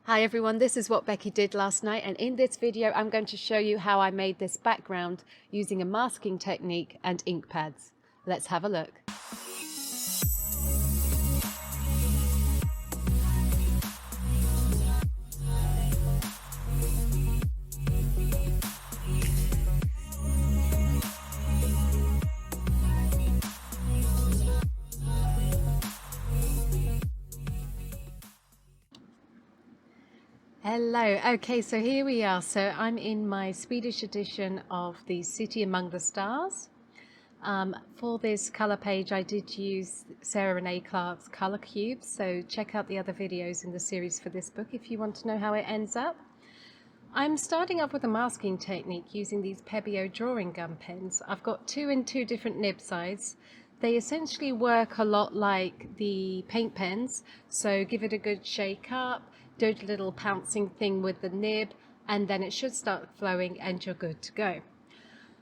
Hi everyone, this is what Becky did last night, and in this video I'm going to show you how I made this background using a masking technique and ink pads. Let's have a look. Hello, okay, so here we are. So I'm in my Swedish edition of the City Among the Stars. For this colour page I did use Sarah Renee Clark's colour cubes, so check out the other videos in the series for this book if you want to know how it ends up. I'm starting off with a masking technique using these Pebeo drawing gum pens. I've got two in two different nib size. They essentially work a lot like the paint pens, so give it a good shake up, do a little pouncing thing with the nib, and then it should start flowing and you're good to go.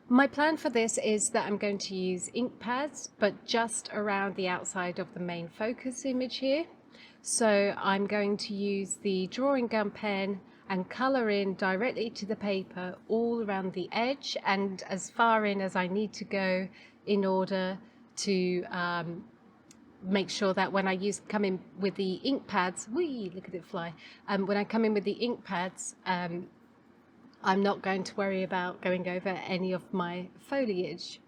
My plan for this is that I'm going to use ink pads, but just around the outside of the main focus image here. So I'm going to use the drawing gum pen and colour in directly to the paper all around the edge and as far in as I need to go in order to make sure that when I come in with the ink pads, look at it fly, when I come in with the ink pads, I'm not going to worry about going over any of my foliage.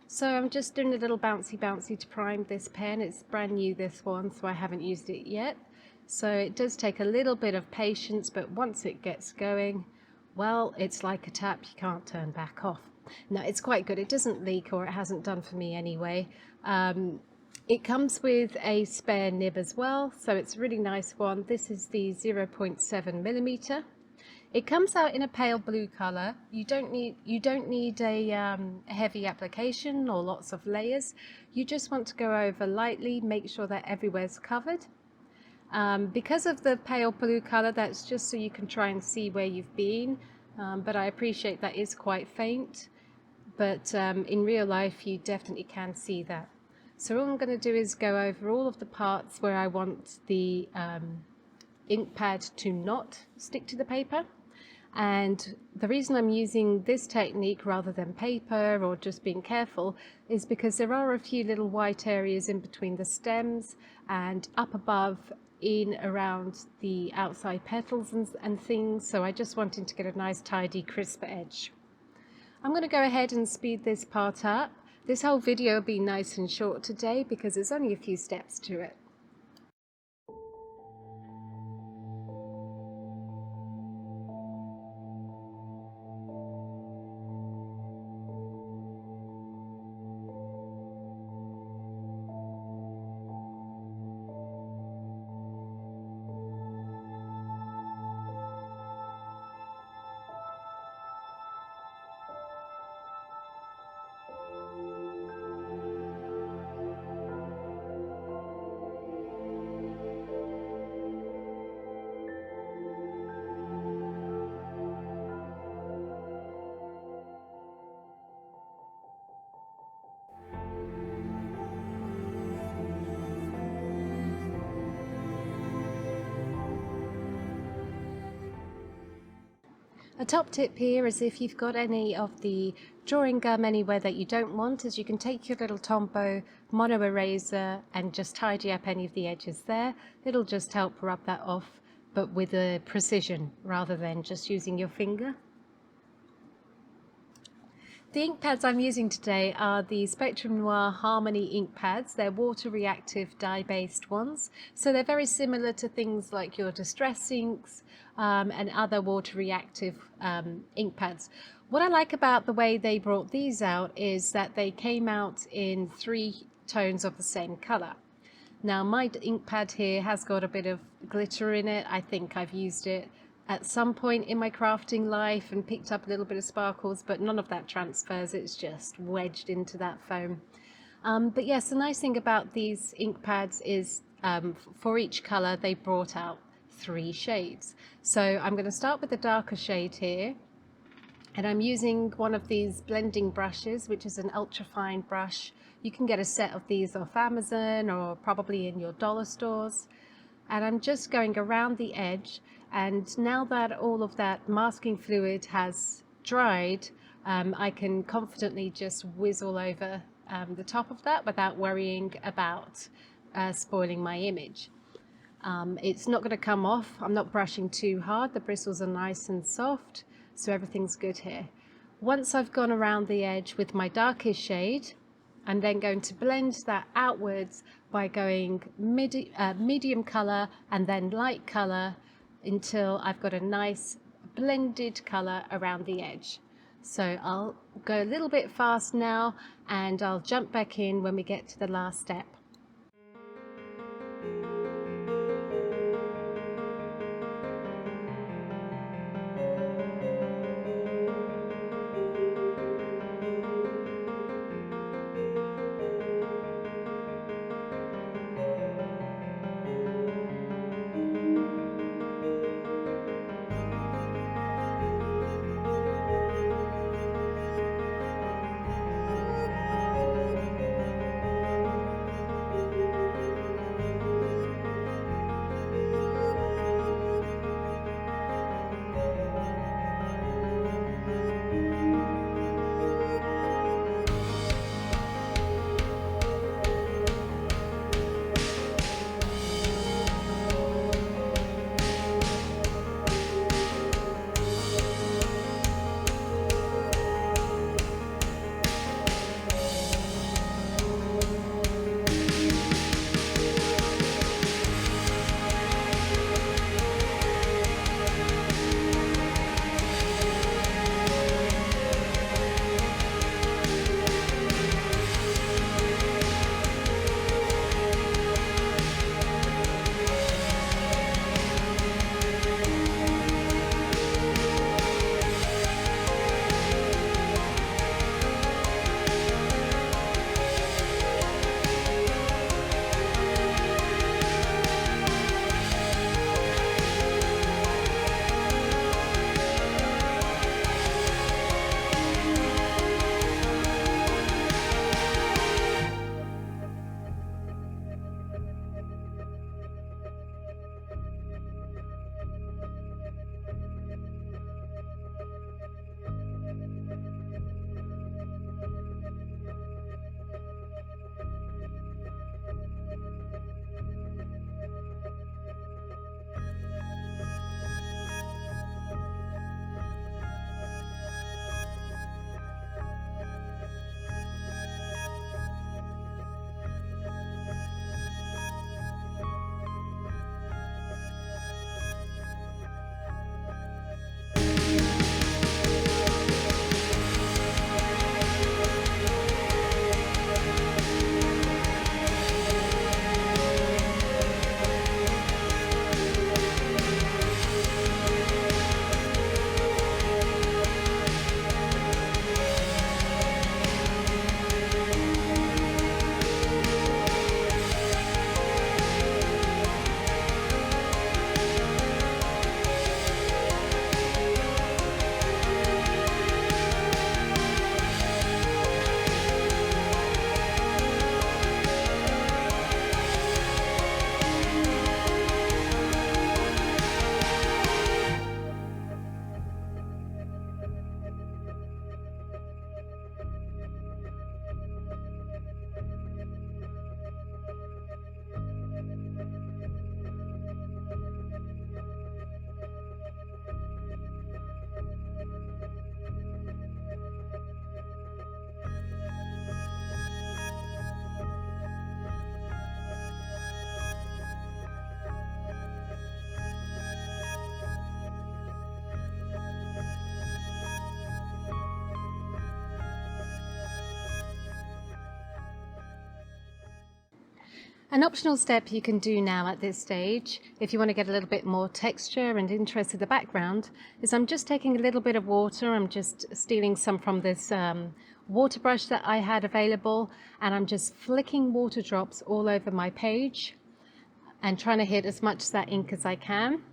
So I'm just doing a little bouncy to prime this pen. It's brand new, this one, so I haven't used it yet. So it does take a little bit of patience, but once it gets going, well, it's like a tap, you can't turn back off. No, it's quite good. It doesn't leak, or it hasn't done for me anyway. It comes with a spare nib as well, so it's a really nice one. This is the 0.7mm. It comes out in a pale blue color. You don't need a heavy application or lots of layers. You just want to go over lightly, make sure that everywhere's covered. Because of the pale blue color, that's just so you can try and see where you've been. But I appreciate that is quite faint. But in real life, you definitely can see that. So all I'm going to do is go over all of the parts where I want the ink pad to not stick to the paper. And the reason I'm using this technique rather than paper or just being careful is because there are a few little white areas in between the stems and up above in around the outside petals and things, so I just wanted to get a nice tidy crisp edge. I'm going to go ahead and speed this part up. This whole video will be nice and short today because there's only a few steps to it. A top tip here is if you've got any of the drawing gum anywhere that you don't want, is you can take your little Tombow mono eraser and just tidy up any of the edges there. It'll just help rub that off, but with a precision rather than just using your finger. The ink pads I'm using today are the Spectrum Noir Harmony ink pads. They're water reactive dye-based ones, so they're very similar to things like your Distress inks and other water reactive ink pads. What I like about the way they brought these out is that they came out in 3 tones of the same color. Now my ink pad here has got a bit of glitter in it. I think I've used it at some point in my crafting life and picked up a little bit of sparkles, but none of that transfers. It's just wedged into that foam. But yes, the nice thing about these ink pads is for each color they brought out 3 shades. So I'm going to start with the darker shade here, and I'm using one of these blending brushes, which is an ultra fine brush. You can get a set of these off Amazon or probably in your dollar stores. and I'm just going around the edge. And now that all of that masking fluid has dried, I can confidently just whiz all over the top of that without worrying about spoiling my image. It's not going to come off. I'm not brushing too hard. The bristles are nice and soft, so everything's good here. Once I've gone around the edge with my darkest shade, I'm then going to blend that outwards by going medium color and then light color until I've got a nice blended color around the edge. So I'll go a little bit fast now, and I'll jump back in when we get to the last step. An optional step you can do now at this stage, if you want to get a little bit more texture and interest in the background, is I'm just taking a little bit of water. I'm just stealing some from this water brush that I had available, and I'm just flicking water drops all over my page and trying to hit as much of that ink as I can.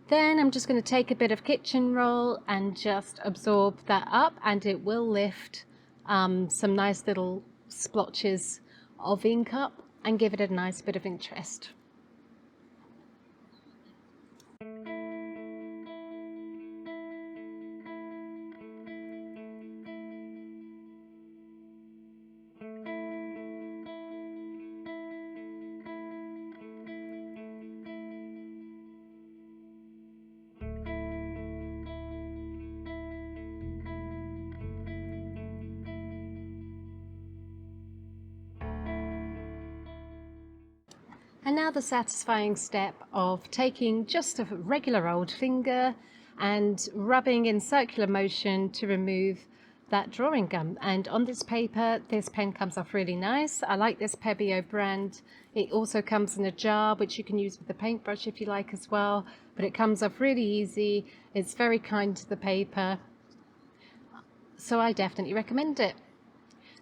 Then I'm just going to take a bit of kitchen roll and just absorb that up, and it will lift some nice little splotches of ink up and give it a nice bit of interest. now the satisfying step of taking just a regular old finger and rubbing in circular motion to remove that drawing gum. And on this paper, this pen comes off really nice. I like this Pebeo brand. It also comes in a jar, which you can use with a paintbrush if you like as well, but it comes off really easy. It's very kind to the paper, so I definitely recommend it.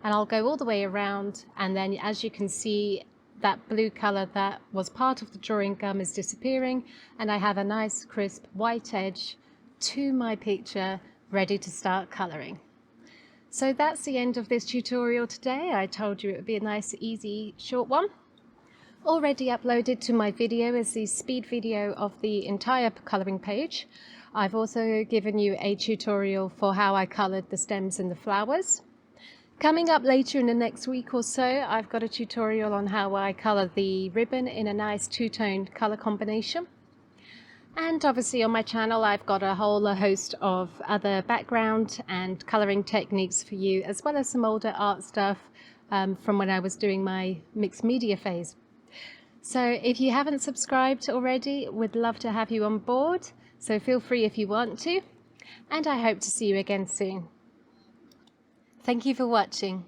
And I'll go all the way around, and then as you can see, that blue color that was part of the drawing gum is disappearing, and I have a nice crisp white edge to my picture ready to start coloring. So that's the end of this tutorial today. I told you it would be a nice, easy, short one. Already uploaded to my video is the speed video of the entire coloring page. I've also given you a tutorial for how I colored the stems and the flowers. Coming up later in the next week or so, I've got a tutorial on how I color the ribbon in a nice two-toned color combination. And obviously on my channel I've got a whole host of other background and colouring techniques for you, as well as some older art stuff from when I was doing my mixed media phase. So if you haven't subscribed already, we'd love to have you on board, so feel free if you want to, and I hope to see you again soon. Thank you for watching.